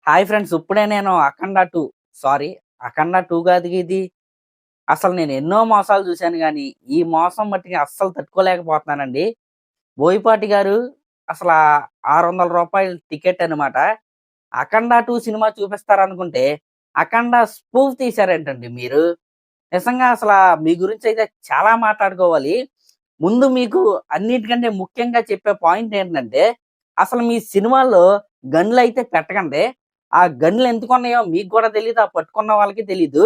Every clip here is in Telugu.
హాయ్ ఫ్రెండ్స్, ఇప్పుడే నేను అఖండ 2 సారీ, అఖండ 2 కాదు ఇది. అసలు నేను ఎన్నో మోసాలు చూశాను గానీ, ఈ మోసం మట్టికి అస్సలు తట్టుకోలేకపోతున్నానండి. బోయపాటి గారు అసల రూ. 600 టికెట్ అనమాట. అఖండ 2 సినిమా చూపిస్తారనుకుంటే, అఖండ స్పూఫ్ తీశారేంటండి మీరు? నిజంగా మీ గురించయితే చాలా మాట్లాడుకోవాలి. ముందు మీకు అన్నిటికంటే ముఖ్యంగా చెప్పే పాయింట్ ఏంటంటే, అసలు మీ సినిమాల్లో గన్‌లయితే పెట్టకండి. ఆ గన్‌లు ఎందుకున్నాయో మీకు గూడా తెలీదు. ఆ పట్టుకున్న వాళ్ళకి తెలీదు.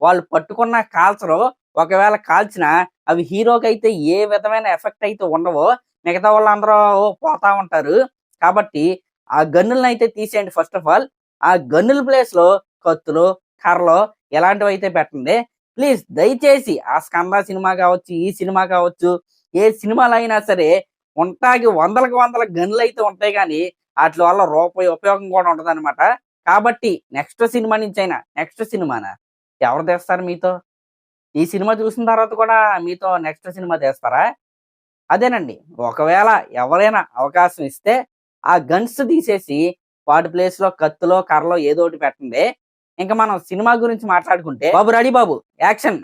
వాళ్ళు పట్టుకున్నా కాల్చరు. ఒకవేళ కాల్చినా అవి హీరోకైతే ఏ విధమైన ఎఫెక్ట్ అయితే ఉండవో. మిగతా వాళ్ళందరూ పోతా ఉంటారు. కాబట్టి ఆ గన్నులనైతే తీసేయండి ఫస్ట్ ఆఫ్ ఆల్. ఆ గన్నుల ప్లేస్‌లో కత్తులు, కర్రలు ఇలాంటివైతే పెట్టండి. ప్లీజ్ దయచేసి ఆ 'స్కంద' సినిమా కావచ్చు, ఈ సినిమా కావచ్చు, ఏ సినిమాలో అయినా సరే ఉంటాకి వందలకు వందల గన్‌లయితే ఉంటాయి గానీ, ఆటిల వల్ల రూపాయి ఉపయోగం కూడా ఉండదనమాట. కాబట్టి నెక్స్ట్ సినిమా నుంచైనా నెక్స్ట్ సినిమానా? ఎవరు తెస్తారు మీతో? ఈ సినిమా చూసిన తర్వాత కూడా మీతో నెక్స్ట్ సినిమా తీస్తారా? అదేనండి. ఒకవేళ ఎవరైనా అవకాశం ఇస్తే ఆ గన్స్ తీసేసి వాటి ప్లేస్‌లో కత్తులో, కర్రలో ఏదోకటి పెట్టండి. ఇంక మనం సినిమా గురించి మాట్లాడుకుంటే 'బాబు రెడీ బాబు యాక్షన్'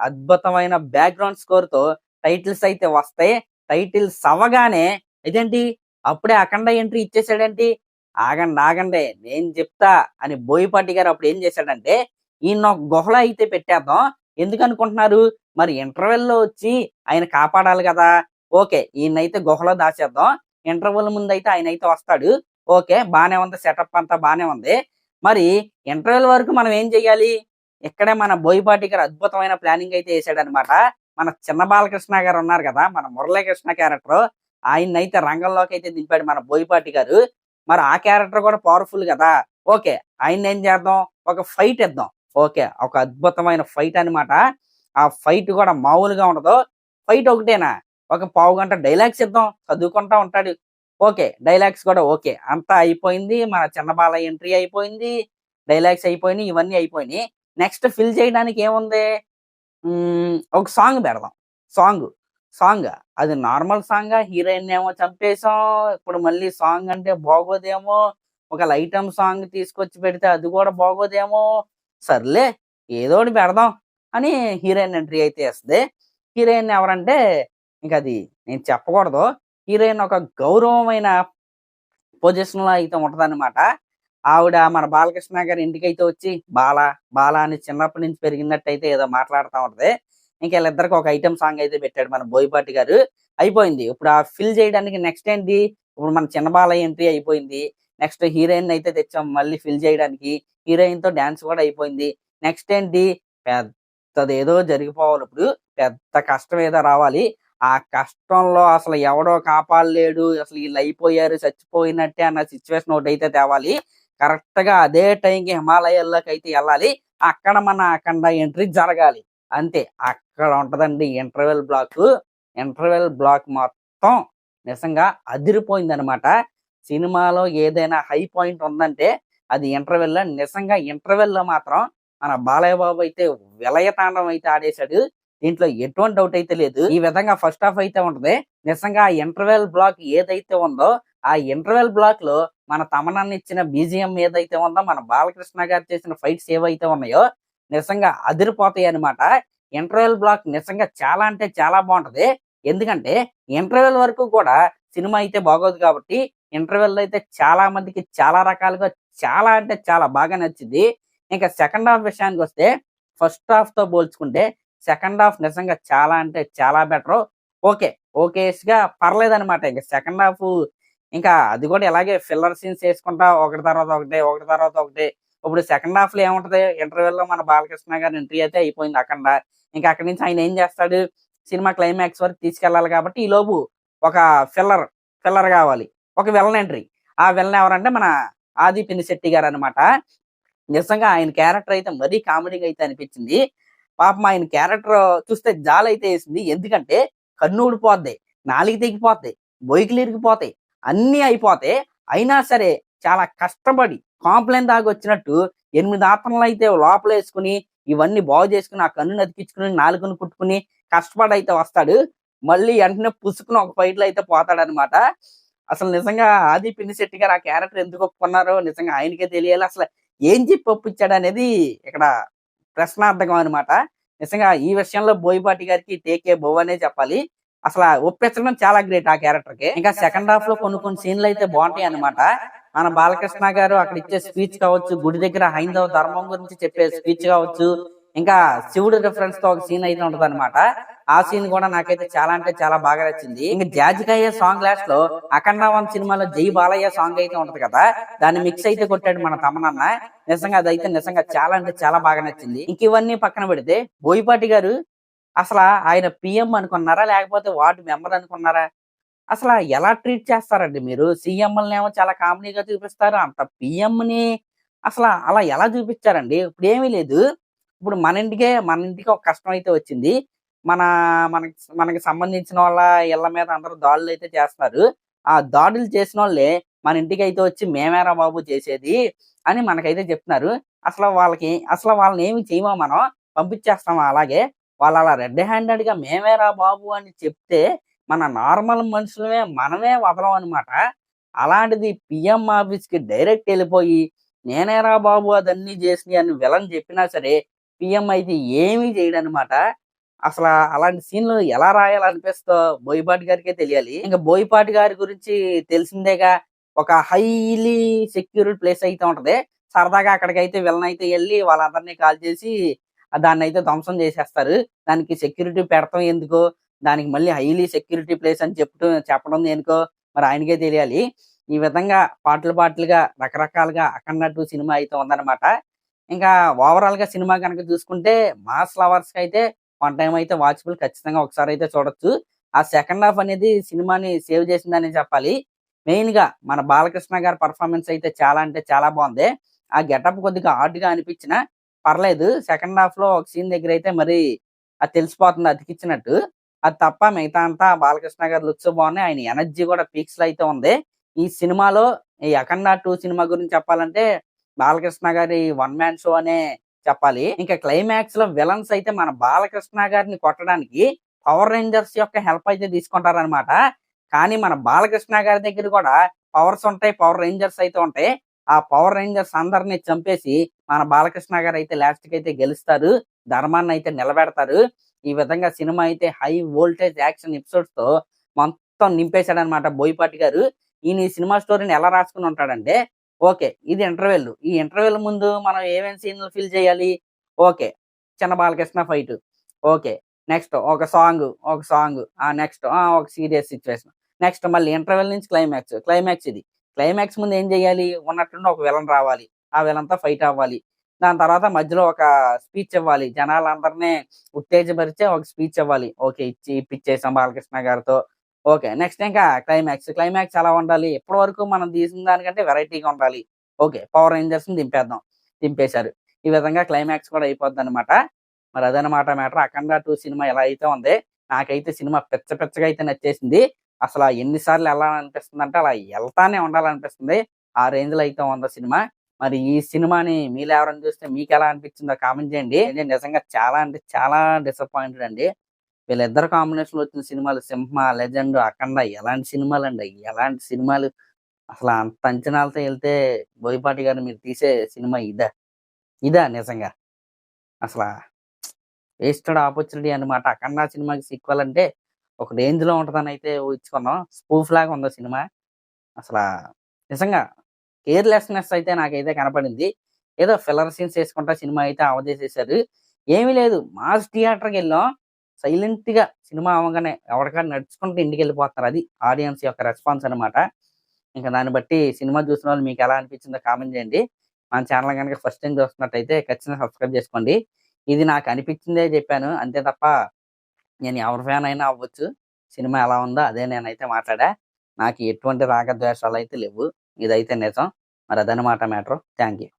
అద్భుతమైన బ్యాక్‌గ్రౌండ్ స్కోర్‌తో టైటిల్స్ అయితే వస్తాయి. టైటిల్స్ అవ్వగానే ఇదేంటి అప్పుడే అఖండ ఎంట్రీ ఇచ్చేసాడేంటి? ఆగండి, ఆగండి నేను చెప్తా అని బోయపాటి గారు అప్పుడు ఏం చేశాడంటే, ఈయన్ని ఒక గుహలో అయితే పెట్టేద్దాం. ఎందుకనుకుంటున్నారు? మరి ఇంటర్వెల్‌లో వచ్చి ఆయన కాపాడాలి గదా! ఓకే. ఈయన్నైతే గుహలో దాచేద్దాం. ఇంటర్వెల్ ముందైతే ఆయనైతే వస్తాడు. ఓకే. బానే ఉంది. సెటప్ అంతా బానే ఉంది. మరి ఇంటర్వెల్ వరకు మనం ఏం చెయ్యాలి? ఇక్కడే మన బోయపాటి గారు అద్భుతమైన ప్లానింగ్ అయితే ఏసాడనమాట. మన చిన్న బాలకృష్ణ గారు ఉన్నారు గదా! మన మురళీకృష్ణ క్యారెక్టరు. ఆయన్నైతే రంగంలోకైతే దింపాడు మన బోయపాటి గారు. మరి ఆ క్యారెక్టర్ కూడా పవర్‌ఫుల్ గదా! ఓకే. ఆయన్నేం చేద్దాం? ఒక ఫైట్ ఇద్దాం. ఓకే. ఒక అద్భుతమైన ఫైట్ అనమాట. ఆ ఫైట్ కూడా మామూలుగా ఉండదు. ఫైట్ ఒకటేనా? ఒక పావుగంట డైలాగ్స్ ఇద్దాం. చదువుకుంటా ఉంటాడు. ఓకే. డైలాగ్స్ కూడా ఓకే. అంతా అయిపోయింది. మన చిన్న బాలయ్య ఎంట్రీ అయిపోయింది. డైలాగ్స్ అయిపోయినియి. ఇవన్నీ అయిపోయినియి. నెక్స్ట్ ఫిల్ చేయడానికి ఏముంది? ఒక సాంగ్ పెడదాం. సాంగు. సాంగా? అది నార్మల్ సాంగా? హీరోయిన్నేమో చంపేసాం. ఇప్పుడు మళ్ళీ సాంగ్ అంటే బాగోదేమో. ఒకవేళ ఐటెమ్ సాంగ్ తీసుకొచ్చి పెడితే అది కూడా బాగోదేమో. సర్లే ఏదోకటి పెడదాం అని హీరోయిన్ ఎంట్రీ అయితే ఇస్తది. హీరోయిన్ ఎవరంటే ఇంకది నేను చెప్పకూడదు. హీరోయిన్ ఒక గౌరవమైన పొజిషన్‌లో అయితే ఉంటదనమాట. ఆవిడ మన బాలకృష్ణ గారి ఇంటికైతే వచ్చి బాల అని చిన్నప్పటి నుంచి పెరిగినట్టయితే ఏదో మాట్లాడుతా ఉంటది. ఇంక ఈళ్ళిద్దరికి ఒక ఐటెమ్ సాంగ్ అయితే పెట్టాడు మన బోయపాటి గారు. అయిపోయింది. ఇప్పుడు ఆ ఫిల్ చేయడానికి నెక్స్ట్ ఏంటి? ఇప్పుడు మన చిన్న బాలయ్య ఎంట్రీ అయిపోయింది. నెక్స్ట్ హీరోయిన్‌ని అయితే తెచ్చాం మళ్ళీ ఫిల్ చేయడానికి. హీరోయిన్‌తో డాన్స్ కూడా అయిపోయింది. నెక్స్ట్ ఏంటి? పెద్దదేదో జరిగిపోవాలిప్పుడు. పెద్ద కష్టం ఏదో రావాలి. ఆ కష్టంలో అసలు ఎవడో కాపాడలేడు. అసలు ఈళ్ళయిపోయారు, చచ్చిపోయినట్టే అన్న సిచ్యువేషన్ ఒకటైతే తేవాలి. కరెక్ట్‌గా అదే టైంకి హిమాలయాల్లోకైతే ఎళ్ళాలి. అక్కడ మన అఖండ ఎంట్రీ జరగాలి. అంతే. అక్కడ ఉంటదండి ఇంటర్వెల్ బ్లాకు. ఇంటర్వెల్ బ్లాక్ మొత్తం నిజంగా అదిరిపోయిందనమాట. సినిమాలో ఏదైనా హై పాయింట్ ఉందంటే అది ఇంటర్వెల్‌లో. నిజంగా ఇంటర్వెల్‌లో మాత్రం మన బాలయ్య బాబు అయితే విలయతాండవం అయితే ఆడేశాడు. దీంట్లో ఎటువంటి డౌట్ అయితే లేదు. ఈ విధంగా ఫస్ట్ హాఫ్ అయితే ఉంటది. నిజంగా ఆ ఇంటర్వెల్ బ్లాక్ ఏదైతే ఉందో, ఆ ఇంటర్వెల్ బ్లాక్‌లో మన తమనన్న ఇచ్చిన బీజీఎం ఏదైతే ఉందో, మన బాలకృష్ణ గారు చేసిన ఫైట్స్ ఏవైతే ఉన్నాయో, నిజంగా అదిరిపోతాయన్నమాట. ఇంటర్వెల్ బ్లాక్ నిజంగా చాలా అంటే చాలా బావుంటది. ఎందుకంటే ఇంటర్వెల్ వరకు కూడా సినిమా అయితే బాగోదు కాబట్టి, ఇంటర్వెల్‌లో అయితే చాలా మందికి చాలా రకాలుగా చాలా అంటే చాలా బాగా నచ్చింది. ఇంకా సెకండ్ హాఫ్ విషయానికొస్తే ఫస్ట్ హాఫ్‌తో పోల్చుకుంటే సెకండ్ హాఫ్ నిజంగా చాలా అంటే చాలా బెటరు. ఓకే. ఓకేస్‌గా పర్లేదనమాట. ఇంక సెకండ్ హాఫు ఇంకా అది కూడా ఇలాగే ఫిల్లర్ సీన్స్ చేసుకుంటా ఒకటి తర్వాత ఒకటి, ఒకటి తర్వాత ఒకటి. ఇప్పుడు సెకండ్ హాఫ్‌లో ఏముంటది? ఇంటర్వెల్‌లో మన బాలకృష్ణ గారి ఎంట్రీ అయితే అయిపోయింది అఖండ. ఇంక అక్కడి నుంచి ఆయన ఏం చేస్తాడు? సినిమా క్లైమాక్స్ వరకు తీసుకెళ్ళాలి కాబట్టి ఈలోపు ఒక ఫిల్లర్ గావాలి. ఒక విలన్ ఎంట్రీ. ఆ విలన్ ఎవరంటే మన ఆది పినిశెట్టి గారనమాట. నిజంగా ఆయన క్యారెక్టర్ అయితే మరీ కామెడీగా అయితే అనిపించింది. పాపం ఆయన క్యారెక్టర్ చూస్తే జాలైతే ఏసింది. ఎందుకంటే కన్ను ఊడిపోద్ది, నాలుక తెగిపోద్ది, బొయకులు ఇరిగిపోతాయి, అన్నీ అయిపోతాయి. అయినా సరే చాలా కష్టపడి కాంప్లెయిన్ దాగొచ్చినట్టు 8 ఆత్మలైతే లోపలేసుకొని ఇవన్నీ బాగు చేసుకొని, ఆ కన్నుని అతికించుకొని, నాలుకను కుట్టుకొని కష్టపడైతే వస్తాడు. మళ్ళీ వెంటనే పుసుకున ఒక ఫైట్‌లో అయితే పోతాడనమాట. అసలు నిజంగా ఆది పినిశెట్టి గారు ఆ క్యారెక్టర్ ఎందుకు ఒప్పుకున్నారో నిజంగా ఆయనకే తెలియాలి. అసలు ఏం చెప్పి ఒప్పించాడనేది ఇక్కడ ప్రశ్నార్థకం అనమాట. నిజంగా ఈ విషయంలో బోయపాటి గారికి టేకే బోవ్ అనే చెప్పాలి. అసల ఒప్పించడం చాలా గ్రేట్ ఆ క్యారెక్టర్‌కి. ఇంకా సెకండ్ హాఫ్‌లో కొన్ని కొన్ని సీన్‌లయితే బావుంటాయన్నమాట. మన బాలకృష్ణ గారు అక్కడ ఇచ్చే స్పీచ్ కావచ్చు, గుడి దగ్గర హైందవ ధర్మం గురించి చెప్పే స్పీచ్ కావచ్చు, ఇంకా శివుడు రిఫరెన్స్‌తో ఒక సీన్ అయితే ఉంటదన్నమాట. ఆ సీన్ కూడా నాకైతే చాలా అంటే చాలా బాగా నచ్చింది. ఇంక 'జాజికాయ' సాంగ్ లాస్ట్‌లో 'అఖండ 1' సినిమాలో 'జై బాలయ్య' సాంగ్ అయితే ఉంటది కదా! దాన్ని మిక్స్ అయితే కొట్టాడు మన తమనన్న. నిజంగా అదైతే నిజంగా చాలా అంటే చాలా బాగా నచ్చింది. ఇంక ఇవన్నీ పక్కన పెడితే బోయపాటి గారు ఆయన పీఎం అనుకున్నారా? లేకపోతే వార్డ్ మెంబర్ అనుకున్నారా? ఎలా ట్రీట్ చేస్తారండి మీరు? సీఎంలనేమో చాలా కామెడీగా చూపిస్తారు. అంత పీఎంని అలా ఎలా చూపిచ్చారండి? ఇప్పుడేమీ లేదు. ఇప్పుడు మన ఇంటికి ఒక కష్టం అయితే వచ్చింది. మన మనకి మనకి సంబంధించిన వాళ్ళ ఇళ్ళ మీద అందరూ దాడులైతే చేస్తున్నారు. ఆ దాడులు చేసినోళ్ళే మన ఇంటికైతే వచ్చి మేమేరా బాబు చేసేది అని మనకైతే చెప్తున్నారు. వాళ్ళనేమి చేయమా మనం? పంపించేస్తామా అలాగే? వాళ్ళలా రెడ్ హ్యాండెడ్‌గా మేమేరా బాబు అని చెప్తే మన నార్మల్ మనుషులమే మనమే వదలమనమాట. అలాంటిది పీఎం ఆఫీస్‌కి డైరెక్ట్ ఎళ్ళిపోయి, నేనేరా బాబు అదన్నీ జేసింది అని విలన్ జెప్పినా సరే, పీఎం అయితే ఏమీ జేయడనమాట. అలాంటి సీన్‌లు ఎలా రాయాలనిపిస్తదో బోయపాటి గారికే తెలియాలి. ఇంక బోయపాటి గారి గురించి తెలిసిందేగా. ఒక హైలీ సెక్యూర్డ్ ప్లేస్ అయితే ఉంటది. సరదాగా అక్కడికైతే విలన్ అయితే ఎళ్లి వాళ్ళందరిని కాల్చేసి దాన్నైతే ధ్వంసం జేసేస్తారు. దానికి సెక్యూరిటీ పెడతం ఎందుకో, దానికి మళ్ళీ హైలీ సెక్యూరిటీ ప్లేస్ అని చెప్పడం దేనికో మరి ఆయనకే తెలియాలి. ఈ విధంగా పార్ట్‌లు పార్ట్‌లుగా రకరకాలుగా 'అఖండ 2' సినిమా అయితే ఉందన్నమాట. ఇంకా ఓవరాల్‌గా సినిమా గనక చూసుకుంటే మాస్ లవర్స్‌కైతే వన్ టైమ్ అయితే వాచబుల్, ఖచ్చితంగా ఒకసారైతే చూడొచ్చు. ఆ సెకండ్ హాఫ్ అనేది సినిమాని సేవ్ చేసిందనే చెప్పాలి. మెయిన్‌గా మన బాలకృష్ణ గారి పెర్ఫార్మన్స్ అయితే చాలా అంటే చాలా బావుంది. ఆ గెటప్ కొద్దిగా ఆడ్‌గా అనిపించినా పర్లేదు. సెకండ్ హాఫ్‌లో ఒక సీన్ దగ్గరైతే మరి అది తెలిసిపోతుంది అతికిచ్చినట్టు. అది తప్ప మిగతా అంతా బాలకృష్ణ గారి లుక్స్ బాగున్నాయి. ఆయన ఎనర్జీ కూడా పీక్స్‌లో అయితే ఉంది. ఈ సినిమాలో ఈ 'అఖండ 2' సినిమా గురించి చెప్పాలంటే బాలకృష్ణ గారి వన్ మ్యాన్ షో అనే చెప్పాలి. ఇంకా క్లైమాక్స్‌లో విలన్స్ అయితే మన బాలకృష్ణ గారిని కొట్టడానికి పవర్ రేంజర్స్ యొక్క హెల్ప్ అయితే తీసుకుంటారనమాట. కానీ మన బాలకృష్ణ గారి దగ్గర కూడా పవర్స్ ఉంటాయి. పవర్ రేంజర్స్ అయితే ఉంటాయి. ఆ పవర్ రేంజర్స్ అందరిని చంపేసి మన బాలకృష్ణ గారైతే లాస్ట్‌కైతే గెలుస్తారు. ధర్మాన్నయితే నిలబెడతారు. ఈ విధంగా సినిమా అయితే హై వోల్టేజ్ యాక్షన్ ఎపిసోడ్స్‌తో మొత్తం నింపేసాడనమాట బోయపాటి గారు. ఈయన ఈ సినిమా స్టోరీని ఎలా రాసుకొని ఉంటాడంటే, ఓకే. ఇది ఇంటర్వెల్. ఈ ఇంటర్వెల్ ముందు మనం ఏమేం సీన్‌లు ఫిల్ చేయాలి? ఓకే. చిన్న బాలకృష్ణ ఫైటు. ఓకే. నెక్స్ట్ ఒక సాంగు. నెక్స్ట్ ఒక సీరియస్ సిట్యుయేషన్. నెక్స్ట్ మళ్ళీ ఇంటర్వెల్ నుంచి క్లైమాక్స్. క్లైమాక్స్ ఇది. క్లైమాక్స్ ముందు ఏం చేయాలి? ఉన్నట్టుండి ఒక విలన్ రావాలి. ఆ విలన్‌తో ఫైట్ అవ్వాలి. దాని తర్వాత మధ్యలో ఒక స్పీచ్ ఇవ్వాలి. జనాలందరిని ఉత్తేజపరిచే ఒక స్పీచ్ ఇవ్వాలి. ఓకే. ఇప్పిచ్చేసాం బాలకృష్ణ గారితో. ఓకే. నెక్స్ట్ ఇంకా క్లైమాక్స్. క్లైమాక్స్ ఎలా ఉండాలి? ఇప్పటి వరకు మనం తీసిన దానికంటే వెరైటీగా ఉండాలి. ఓకే. పవర్ రేంజర్స్‌ని దింపేద్దాం. దింపేశారు. ఈ విధంగా క్లైమాక్స్ కూడా అయిపోద్దనమాట. మరి అదనమాట మ్యాటర్. 'అఖండ 2' సినిమా ఎలా అయితే ఉంది. నాకైతే సినిమా పిచ్చ పిచ్చగా అయితే నచ్చేసింది. ఎన్ని సార్లు ఎళ్ళాలనిపిస్తుందంటే అలా ఎళ్తానే ఉండాలనిపిస్తుంది. ఆ రేంజ్‌లో అయితే ఉంది సినిమా. మరి ఈ సినిమాని మీలో ఎవరైనా చూస్తే మీకెలా అనిపించిందో కామెంట్ చేయండి. నేను నిజంగా చాలా అంటే చాలా డిసప్పాయింటెడ్ అండి. వీళ్ళిద్దరు కాంబినేషన్‌లో వచ్చిన సినిమాలు 'సింహ', 'లెజెండ్', 'అఖండ' ఎలాంటి సినిమాలండి. ఎలాంటి సినిమాలు. అంత అంచనాలతో ఎళ్తే బోయపాటి గారు మీరు తీసే సినిమా ఇదా? ఇదా నిజంగా? అసల వేస్టెడ్ ఆపర్చునిటీ అనమాట. 'అఖండ' సినిమాకి సీక్వెల్ అంటే ఒక రేంజ్‌లో ఉంటదనైతే ఊహించుకున్నాం. స్పూఫ్ లాగా ఉంది సినిమా. అసలా నిజంగా కేర్‌లెస్‌నెస్ అయితే నాకైతే కనపడింది. ఏదో ఫిల్లర్ సీన్స్ యేసుకుంటా సినిమా అయితే అవజేసేసారు. ఏమీ లేదు. మాస్ థియేటర్‌కెళ్ళాం. సైలెంట్‌గా సినిమా అవ్వగానే ఎవడికాడు నడుచుకుంటూ ఇంటికెళ్ళిపోతున్నారు. అది ఆడియన్స్ యొక్క రెస్పాన్స్ అనమాట. ఇంక దాన్ని బట్టి సినిమా చూసినోళ్ళు మీకెలా అనిపించిందో కామెంట్ చేయండి. మన ఛానల్ గనుక ఫస్ట్ టైమ్ చూస్తున్నట్టయితే ఖచ్చితంగా సబ్స్క్రైబ్ చేసుకోండి. ఇది నాకు అనిపించిందే చెప్పాను. అంతే తప్ప నేను ఎవరి ఫ్యాన్ అయినా అవ్వచ్చు. సినిమా ఎలా ఉందో అదే నేనైతే మాట్లాడా. నాకు ఎటువంటి రాగద్వేషాలైతే లెవ్వు. ఇదైతే నిజం. మరి అదనమాట మ్యాటరు. Thank you.